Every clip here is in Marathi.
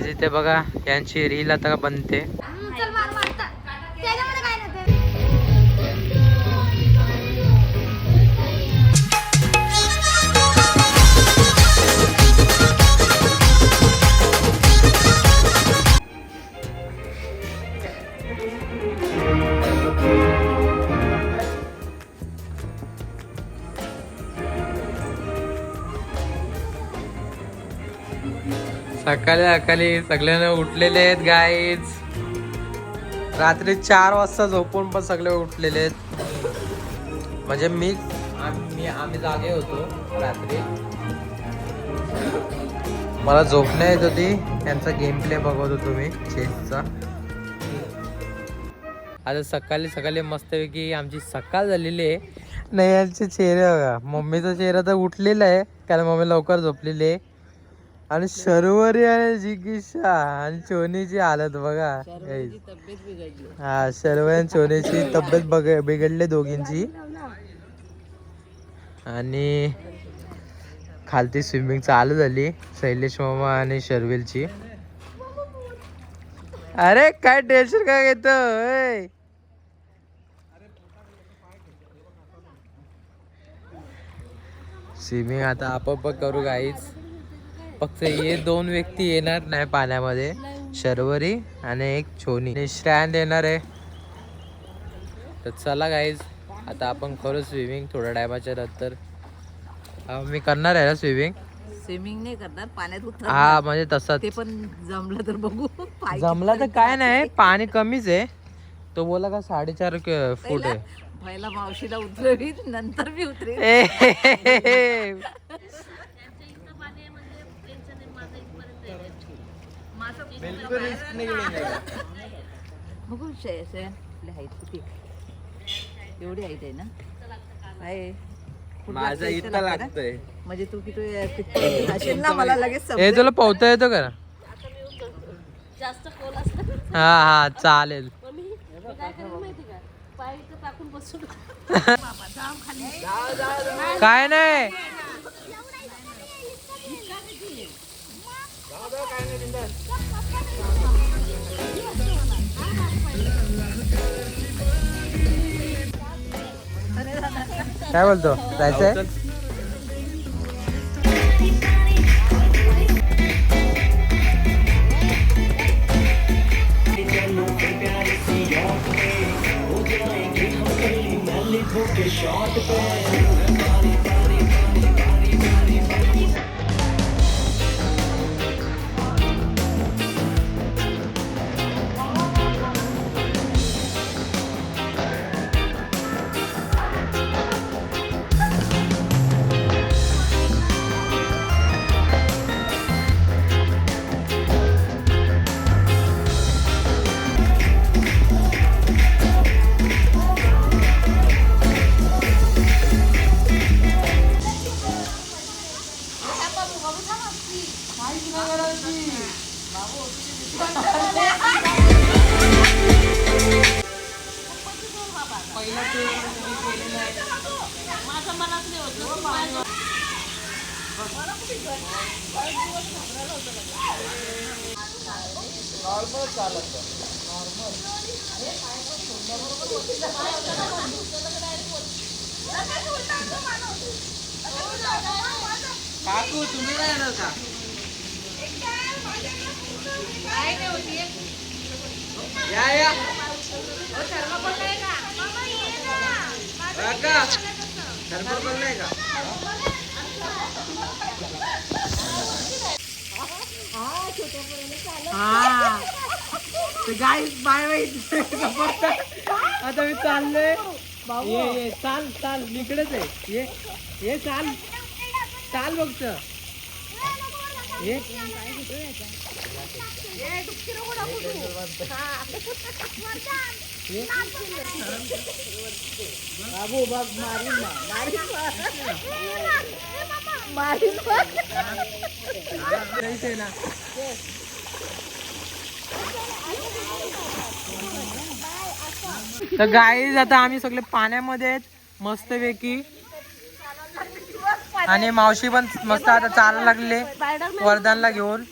इथे बघा यांची रील आता बनते. सकाळी सगळ्यांना उठलेले आहेत गाईज. रात्री 4 वाजता झोपून पण सगळे उठलेले आहेत. म्हणजे आम्ही जागे होतो रात्री. मला झोप नाही येत होती. त्यांचा गेम प्ले बघत होतो मी चेसचा. आता सकाळी मस्तपैकी आमची सकाळ झालेली आहे. नाही यांचे चेहरे बघा. मम्मीचा चेहरा तर उठलेला आहे कारण मम्मी लवकर झोपलेली आहे. आणि शर्वरी आणि जिगीषा आणि चोनीची हालत बघा. हा शर्वरी आणि चोनीची तब्येत बिघडली दोघींची. आणि खालती स्विमिंग चालू झाली शैलेश मामा आणि शर्विलची. अरे काय टेन्शन काय घेतो. स्विमिंग आता आपोआप करू गाईच. फक्त हे 2 व्यक्ती येणार नाही पाण्यामध्ये, शर्वरी आणि एक छोनी. श्रॅन येणार आहे. तर चला गाईज आता आपण करू स्विमिंग थोड्या टायमाच्या नंतर. मी करणार आहे ना स्विमिंग नाही करणार पाण्यात उतर. हा म्हणजे तसंच ते पण जमलं तर बघू. जमलं तर काय नाही, पाणी कमीच आहे. तो बोला का 4.5 फूट आहे. पहिला मावशीला उतरवी नंतर मी उतरेन. बिलकुल रिस्क नाही बघू. एवढी हाईट आहे ना. काय माझा इतका लागतंय म्हणजे तू किती असेल ना मला लगेच. हे तुला पोहता येतो का? जास्त खोल असतं. हा चालेल. काय नाही. काय बोलतो जायचंय? काकू तुम्ही काय येणार का? या थर्माकोल नाही का? थर्माकोल नाही का? हा गाईस बाय बाय. आता मी चाललोय. ये चाल इकडेच आहे. ये चाल बघ. ये बाबू बघ मारीन ना. तर गाईज आता आम्ही सगळे पाण्यामध्ये आहेत मस्तपैकी. आणि मावशी पण मस्त आता चालायला लागले वरदानला घेऊन.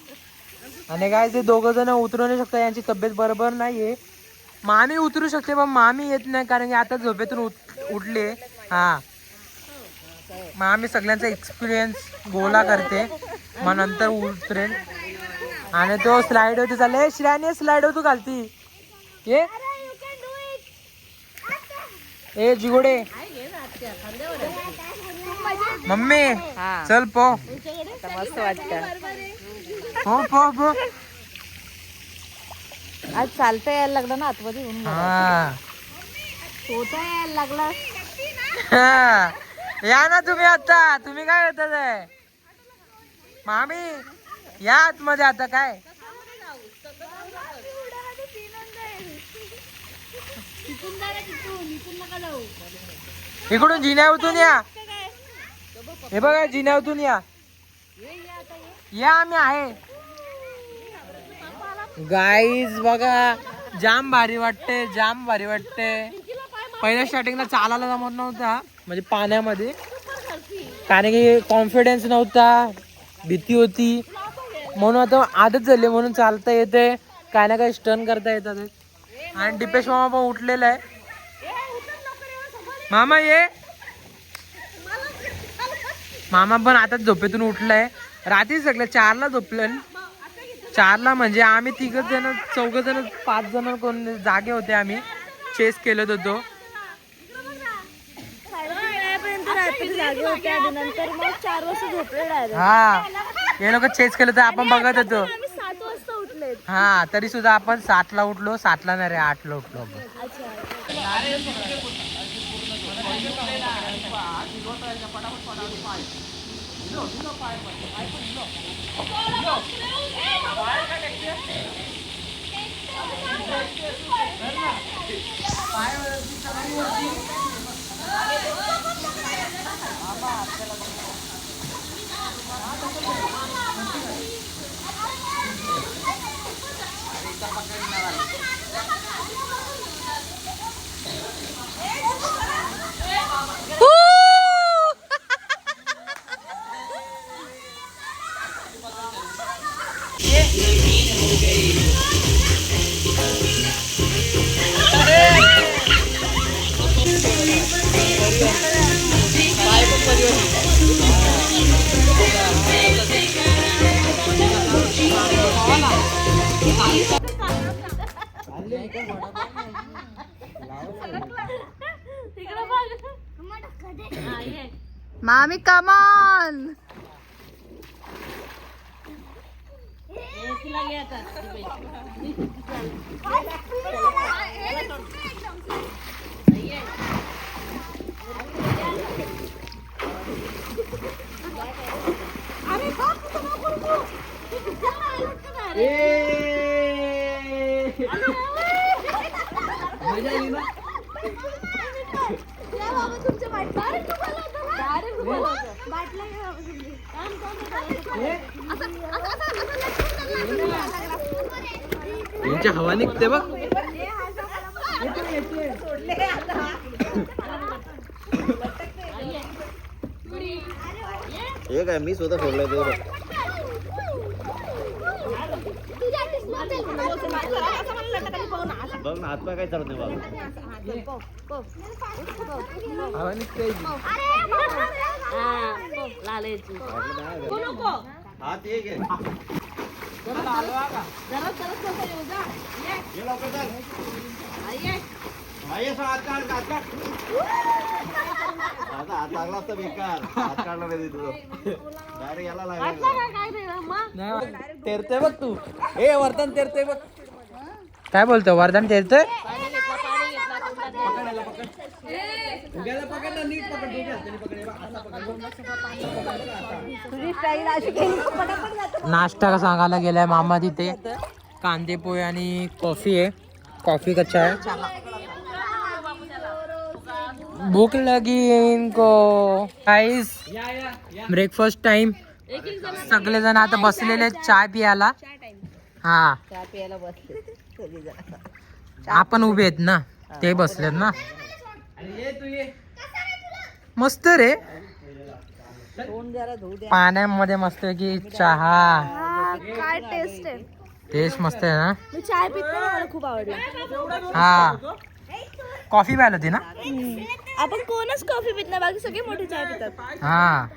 आणि काय ते दोघं जण उतरू नाही शकतात, यांची तब्येत बरोबर नाहीये. मामी उतरू शकते पण मामी येत नाही कारण की आता झोपेतून उठले. हा मामी सगळ्यांचा एक्सपिरियन्स गोला करते मग नंतर उतरेल. आणि तो स्लाइड होती चालले श्रेयाने स्लाइड होतो घालती ये ए जिगोडे मम्मी चल पो मस्त वाटत. पो पो पो आज चालता यायला लागलं ना आतमध्ये होऊन हा होता यायला लागला. हा. या ना तुम्ही आता तुम्ही काय करता मामी या आतमध्ये आता काय इकडून जिन्यावतून या. हे बघा जिन्यावतून या आम्ही आहे. गाईज बघा जाम भारी वाटते जाम भारी वाटते. पहिल्या स्टार्टिंगला चालायला जमत नव्हता म्हणजे पाण्यामध्ये कारण की कॉन्फिडन्स नव्हता भीती होती म्हणून आता आदत झाली म्हणून चालता येते काय ना काय स्टन करता येतात. आणि दीपेश मामा पण उठलेला आहे. मामा ये मामा पण आता झोपेतून उठलाय. रात्री सगळं 4ला झोपलं 4ला म्हणजे आम्ही 3 जण 4 जण 5 जण कोण जागे होते. आम्ही चेस केलं होतो. नंतर मग 4 वाजता झोपले डायरेक्ट. हा हे लोक चेस केलं तर आपण बघत होतो. आम्ही 7 वाजता उठले. हा तरी सुद्धा आपण 7ला उठलो 7ला नाही रे 8ला उठलो आपण. मामी कमॉन. यांच्या हवा निघते बघ. हे काय मी स्वतः सोडलंय ते बघ ना हातपाय काय चालत नाही बघ. हवा निघते हात एक आहे. ये लवकर चल. ये सर, हात काढ, हात काढ. आता हात लागला असता बेकार. हात काढला नाही तुझं डायरेक्ट याला लागला. तेरते बघ तू ए वर्धन तेरते बघ. काय बोलतो वर्धन तेरतोय. नाश्ता सांगायला गेलाय मामा तिथे. कांदे पोहे आणि कॉफी आहे. कॉफी कच्चा आहे. भूक लगी इनको गाइस. Breakfast time. सगळेजण आता बसलेले चाय पियाला. हा आपण उभे आहेत ना ते बसलेत ना. मस्त रे पाण्यामध्ये मस्त की चहा. हा, काय टेस्ट आहे. टेस्ट मस्त आहे ना. मी चाय पिते ना, मला खूप आवडला. हा कॉफी प्यायला होती ना. आपण कोणच कॉफी पित नाही, बाकी सगळे मोठी चाय पितात. हा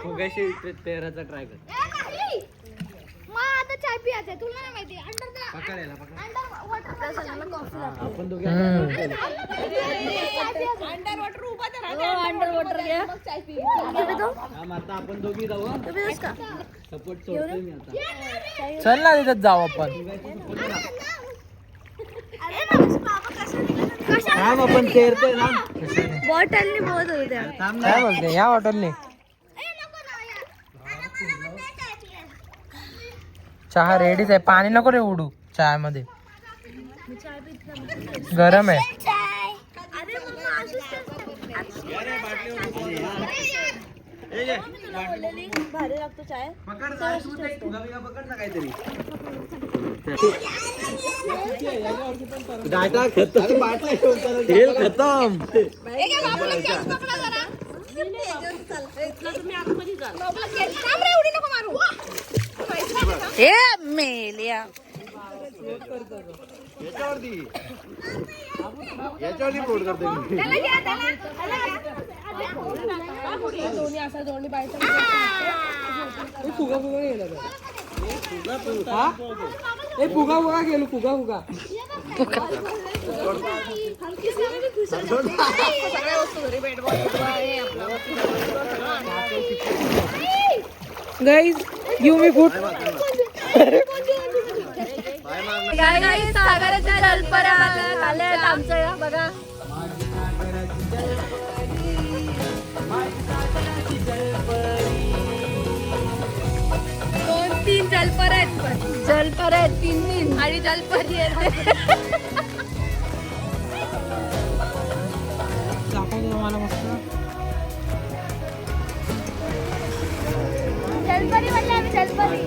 फुगाशी तेराचा ट्राय कर. आता चाय पियाचं तुला नाही माहिती. आपण दोघे अंडर वॉटर घ्या. आता आपण दोघी जाऊ हा. सपोर्ट सोडतोय मी आता. चल ना तिथं जाऊ आपण. थांब आपण तेरतोय ना. बॉटलनी बोलत होते त्या. काय बोलते या हॉटेलने. चहा रेडीच आहे. पाणी नको रे उडू चहा मध्ये, गरम आहे. भारी लागतो चाय. डाटा खतम. तेल खतम. हे मेलिया याच्यावरती फोड करते मी. फुगा गेलो फुगा. Guys you me good. सागराच्या जलपऱ्या आल्या आमच्या बघा. तीन जलपऱ्या आहेत. जलपऱ्या आहेत तीन आणि जलपरी आहेत. मला मस्त. जलपरी म्हणले आम्ही. जलपरी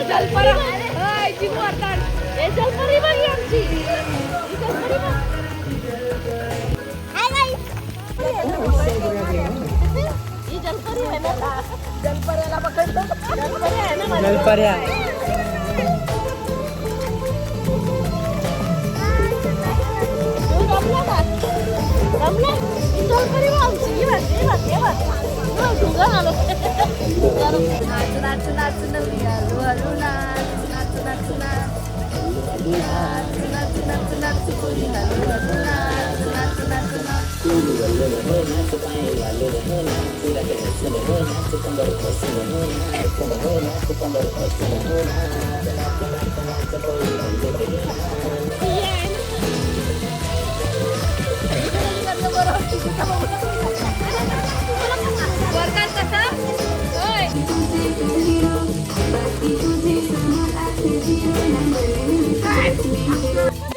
जलपरी जलपरी बघी आमची. जलपरी आहे ना. जलपऱ्याला पकडतो. जलपरी आहे ना. जलपर्या.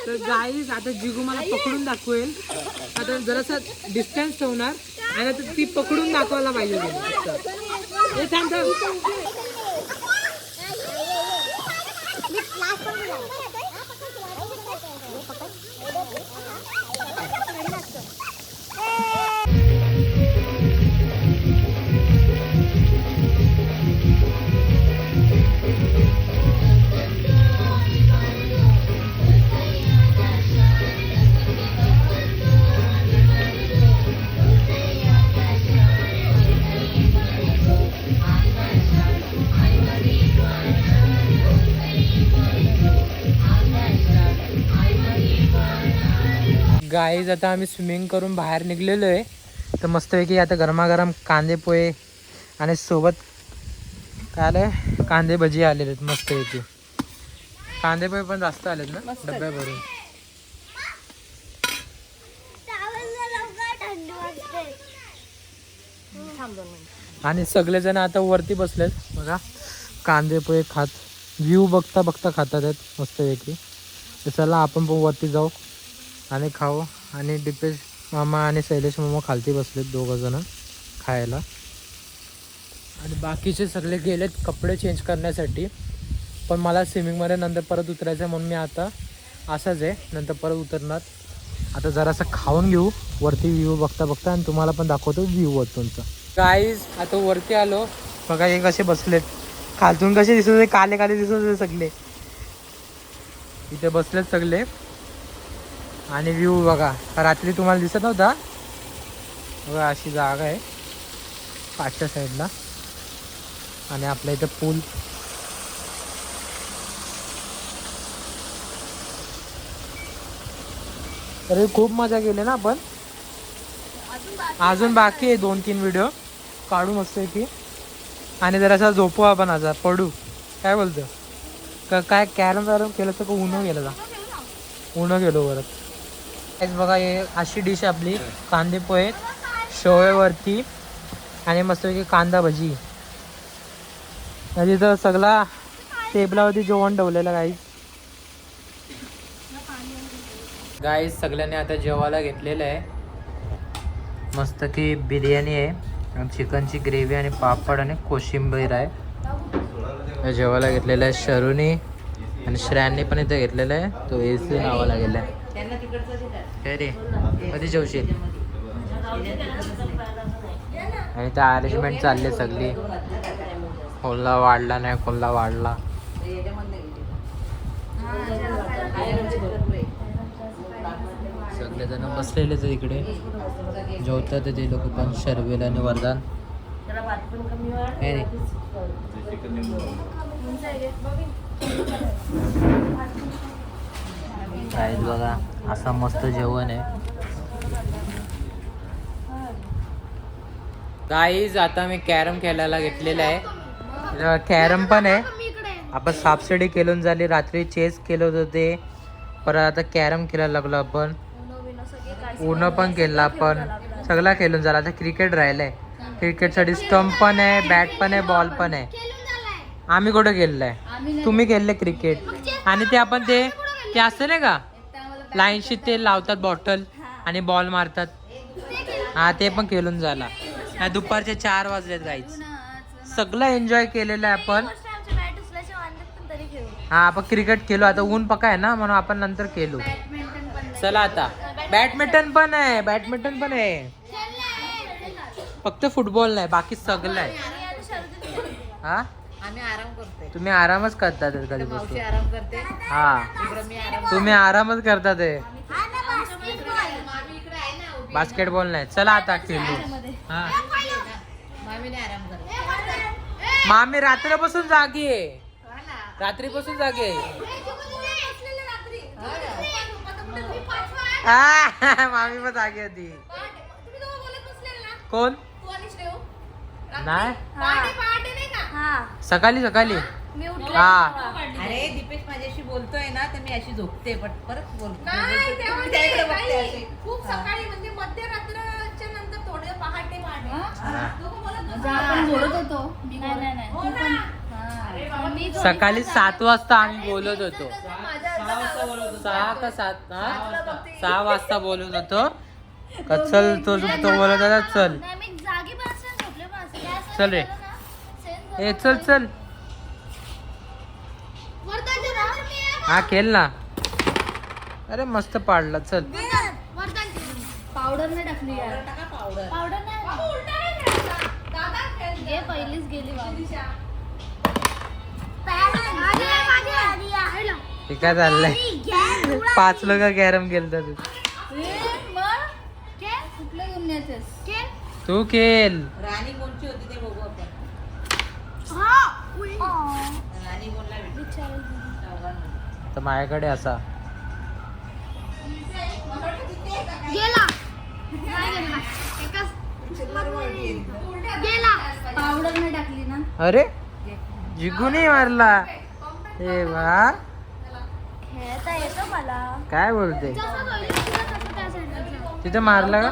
तर गाईज आता जिगू मला पकडून दाखवेल. आता जरासा डिस्टन्स ठेवणार आणि आता ती पकडून दाखवायला पाहिजे. हे थांब थांब. गाईज आता आम्ही स्विमिंग करून बाहेर निघलेलो आहे तर मस्तपैकी आता गरमागरम कांदे पोहे आणि सोबत काय आलंय कांदे भजी आलेले आहेत मस्तपैकी. कांदे पोहे पण जास्त आलेत ना मस्त. डब्या भरून. थांब 2 मिनिट. आणि सगळेजण आता वरती बसलेत बघा कांदे पोहे खात. व्ह्यू बघता बघता खातात आहेत मस्तपैकी. तर चला आपण पण वरती जाऊ आणि खाऊ. आणि दीपेश मामा आणि शैलेश मामा खालती बसलेत 2 जण खायला. आणि बाकीचे सगळे गेलेत कपडे चेंज करण्यासाठी. पण मला स्विमिंगमध्ये नंतर परत उतरायचं आहे म्हणून मी आता असंच आहे नंतर परत उतरणार. आता जरासं खाऊन घेऊ वरती व्ह्यू बघता बघता आणि तुम्हाला पण दाखवतो व्ह्यू वरतूनचा. गाईज आता वरती आलो बघा हे कसे बसलेत. खालतून कसे दिसत होते काले काले दिसत होते सगळे. इथे बसलेत सगळे. आणि व्ह्यू बघा रात्री तुम्हाला दिसत नव्हता बघा अशी जागा आहे पाठच्या साईडला. आणि आपल्या इथं पूल. तरी खूप मजा केली ना आपण. अजून बाकी आहे 2-3 व्हिडिओ काढू मस्त की. आणि जरासा झोपू आपण आज पडू. काय बोलतो काय कॅरम वॅरम केलं तर उन्हो गेलं का उन्हो गेलो परत. हेच बघा हे अशी डिश आपली कांदे पोहे शेवयावरती आणि मस्तपैकी कांदा भजी. आणि तर सगळा टेबलावरती जेवण ठेवलेलं गाईज सगळ्यांनी आता जेवायला घेतलेलं आहे. मस्त की बिर्याणी आहे चिकनची ग्रेव्ही आणि पापड आणि कोशिंबीर आहे. जेवायला घेतलेलं आहे शरूनी आणि श्रेयांनी पण इथे घेतलेलं आहे. तो AC नावाला गेला आहे. काय रे कधी जेवशील. आणि त्या अरेंजमेंट चालले सगळी. कोल्हा वाढला नाही कोल्हा वाढला. सगळेजण बसलेलेच इकडे जेवतात ते लोक पण शर्वेल आणि वरदान. काय बघा असं मस्त जेवण आहे. गाईज आता मी कॅरम खेळायला घेतलेला आहे. कॅरम पण आहे. आपण सापशिडी खेळून झाली रात्री चेस केलं होतं ते. परत आता कॅरम खेळायला लागलो आपण. उनो पण केला आपण सगळा खेळून झाला. आता क्रिकेट राहिलंय. क्रिकेटसाठी स्टंप पण आहे बॅट पण आहे बॉल पण आहे. आम्ही कुठं खेळलंय तुम्ही खेळले क्रिकेट. आणि ते आपण ते असतं नाही का लाईनशी ते लावतात बॉटल आणि बॉल मारतात. हा ते पण खेळून झाला. दुपारचे 4 वाजलेत गाईज. सगळं एन्जॉय केलेलं आहे आपण. हा आपण क्रिकेट खेळलो. आता ऊन पका आहे ना म्हणून आपण नंतर खेळू. चला आता बॅडमिंटन पण आहे. बॅडमिंटन पण आहे फक्त फुटबॉल नाही बाकी सगळं आहे. हा आम्ही आराम करतोय. तुम्ही आरामच करतात कधी मावशी आराम करते. हा तुम्ही आरामच करतात. बास्केटबॉल नाही. चला आता खेळू. हा मामीने आराम करते. मामी रात्रीपासून जागी आहे. रात्रीपासून जागी आहे. मामी पण जागी होती. कोण नाही सकाळी हा अरे दीपेश माझ्याशी बोलतोय ना तर मी अशी झोपते परत बोलतो. खूप सकाळी म्हणजे मध्यरात्रच्या नंतर थोडे पहाटे आपण बोलत होतो. सकाळी 7 वाजता आम्ही बोलत होतो. 6 का 7 6 वाजता बोलत होतो. चल तो बोलत होता चल चल रे ए चल चल. हा खेळ ना. अरे मस्त पाडला चल. पावडर नाही टाकली यार. पावडर नाही पहिलीच गेली. हे काय चाललंय 5 लोक कॅरम खेळतात. तू खेळ. राणी कोणची होती ते बघू आपण. राणी कोणला तर माझ्याकडे असा गेला पावडर नाही टाकली ना. अरे जिगूने मारला. ए वा, खेळता येतं मला. काय बोलते? तिथे मारला का?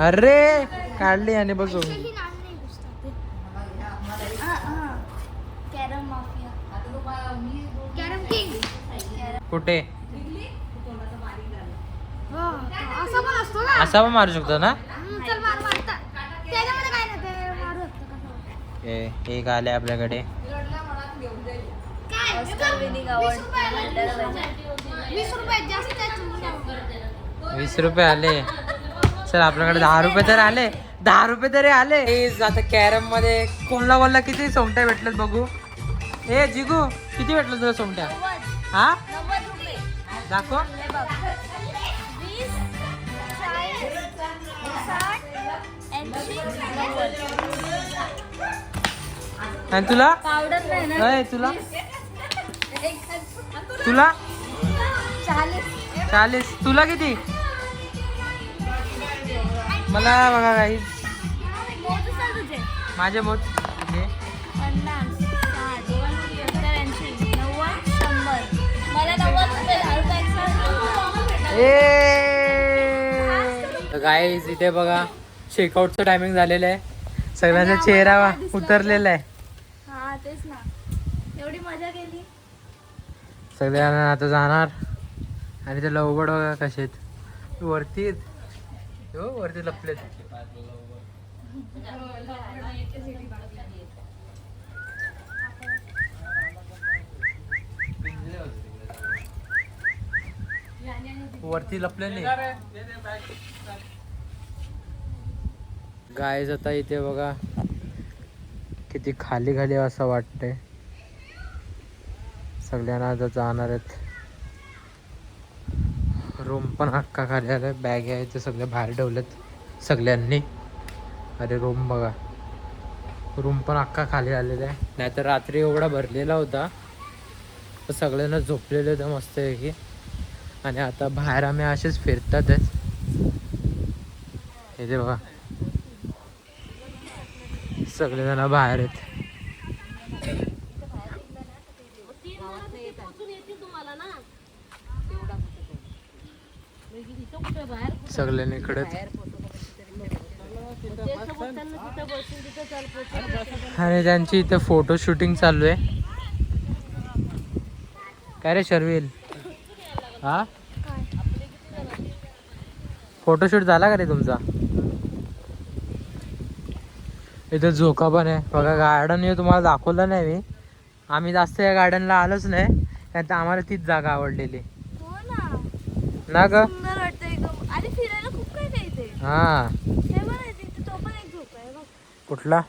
अरे काढली आणि बघू. Carrom mafia, carrom king. कुठे? असं पण असतो ना. असा पण मारू शकतो ना? चल मार मारता. त्याच्यामध्ये काय नाही, ते मारू शकतो. एक आले आपल्याकडे. काय? 20 रुपये जास्त आहे. 20 रुपये आले. चल आपल्याकडे 10 रुपये तर आले. 10 रुपये तरी आले. आता कॅरम मध्ये कोणला किती सोमट्या भेटल्यात बघू. ए जिगू, किती भेटलं तुला सोमट्या? हा 90 रुपये. दाखव. 20, 40, 60, 80, 90. आणि तुला? पावडर नाही ना. अय, तुला? तुला 40. तुला किती? मला बघा काही माझे मोज किती? 50, 60, 70, 80, 90, 100. मला 90 रुपये, 10 रुपये extra. गाईज इथे बघा चेकआउटचं टायमिंग झालेलं आहे. सगळ्यांचा चेहरा उतरलेला आहे. हा तेच ना, एवढी मजा केली. सगळ्यांना आता जाणार. आणि ते लवकर बघा कसे आहेत. वरती वरती लपलेत. वरती लपले नाही. गाईज आता इथे बघा किती खाली खाली असं वाटतंय. सगळ्यांना आता जाणार आहेत. रूम पण अख्खा खाली आलाय. बॅग आहे ते सगळे बाहेर ठेवलेत सगळ्यांनी. अरे रूम बघा, रूम पण अख्खा खाली आलेला आहे. नाहीतर रात्री एवढा भरलेला होता तर सगळ्यांना झोपलेले होते मस्तपैकी. आणि आता बाहेर आम्ही असेच फिरतातच. इथे बघा सगळेजण बाहेर आहेत. सगळ्यांनी इकडे. आणि त्यांची इथे फोटो शूटिंग चालू आहे. काय रे शर्विल? हा फोटोशूट झाला का रे तुमचा? इथे झोका पण आहे बघा. गार्डन हे तुम्हाला दाखवलं नाही मी. आम्ही जास्त या गार्डनला आलोच नाही, कारण आम्हाला तीच जागा आवडलेली ना ग. सुंदर वाटतंय एकदम. आणि फिरायला खूप काही नाही इथे. हा हे बघ इथे तो पण एक झोका आहे बघ. कुठला?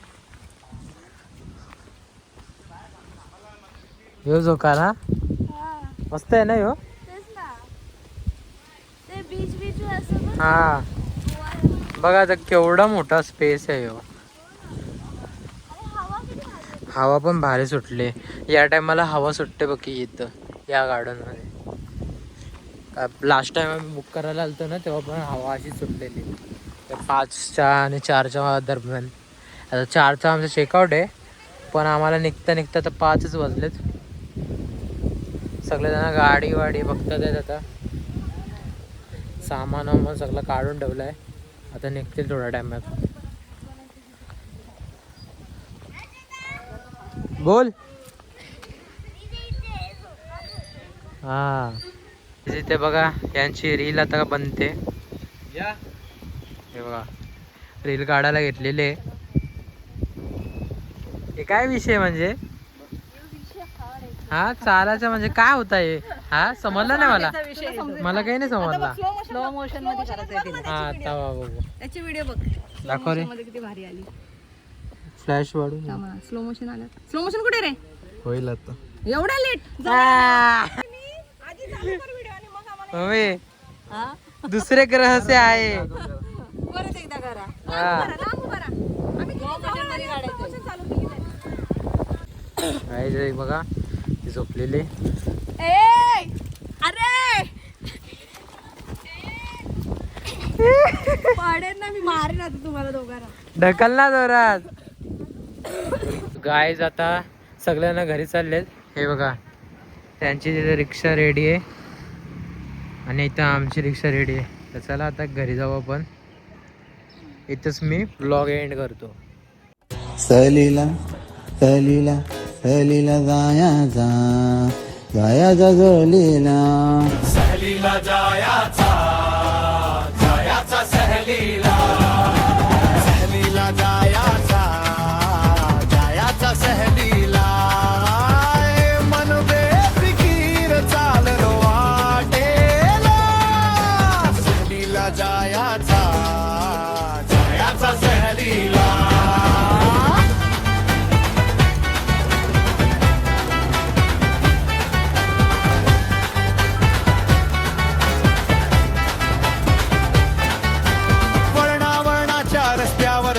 ह्यो झोका ना? हा मस्त आहे ना ह्यो. तेच ना, ते बीच असं बघ. हा बघा आता केवढा मोठा स्पेस आहे ह्यो. आणि हवा किती भारी आहे. हवा पण भारी सुटली. या टायमाला हवा सुटते बघ की इथं या गार्डन मध्ये. लास्ट टाइम आम्ही बुक करायला आलतो ना तेव्हा पण हवा अशी सुटलेली. 5च्या आणि 4च्या दरम्यान. आता 4चा आमचं चेकआउट आहे, पण आम्हाला निघता तर 5च वाजलेत. सगळेजण गाडी बघतात आहेत. आता सामान वामान सगळं काढून ठेवलं आहे. आता निघतील थोड्या टायमात. बोल. हा तिथे बघा यांची रील आता बनते. हे बघा रील काढायला घेतलेले. हे काय विषय म्हणजे? हा चालायचं म्हणजे काय होत आहे? हा समजलं नाही मला काही नाही समजला. स्लो मोशन मध्ये करायचं आहे तिला. हा आता बघू त्याची व्हिडिओ बघ. दाखव रे. मध्ये किती भारी आली. फ्लॅश वाढून स्लो मोशन आलं. स्लो मोशन कुठे रे? होईल आता. एवढा लेट. होय दुसरे ग्रह से आहे. परत एकदा करा. हा लांब करा. आम्ही किती slow motion मध्ये काढायचं. गाईज बघा ती झोपलेली. अरे पाडेन ना मी, मारेन आता तुम्हाला दोघांना. ढकल ना जोरात. गाईज आता सगळ्यांना घरी चाललेत. हे बघा त्यांची तिथे रिक्षा रेडी आहे आणि इथं आमची रिक्षा रेडी आहे. तर चला आता घरी जाऊ आपण. इथंच मी ब्लॉग एंड करतो. सहलीला सहलीला सहलीला जायाचा जायाचा सहलीला सहलीला जायाचा जायाचा सहलीला सहलीला जायाचा जायाचा सहलीला मन बेफिकीर चाललो वाटेला सहलीला जायाचा जायाचा सहलीला.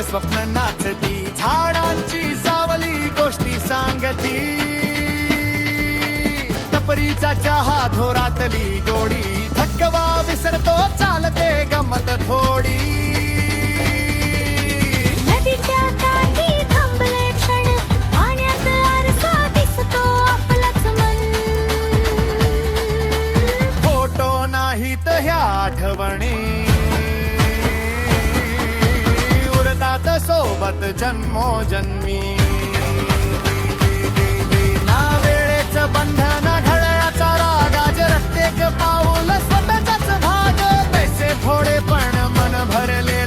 स्वप्न नाचती झाडांची सावली गोष्टी सांगती टपरीचा चहा धोरातली गोडी थकवा विसरतो चालते गमत थोडी नदीच्या काठी थांबले क्षण पाण्यात आरसा दिसतो आपलाच मन फोटो नाहीत ह्या आठवणी सोबत जन्मोजन्मी ना वेळेचं बंधन घड्याळाचा रागाज रस्तेक पाऊल स्वतःचाच भाग पैसे थोडे पण मन भरले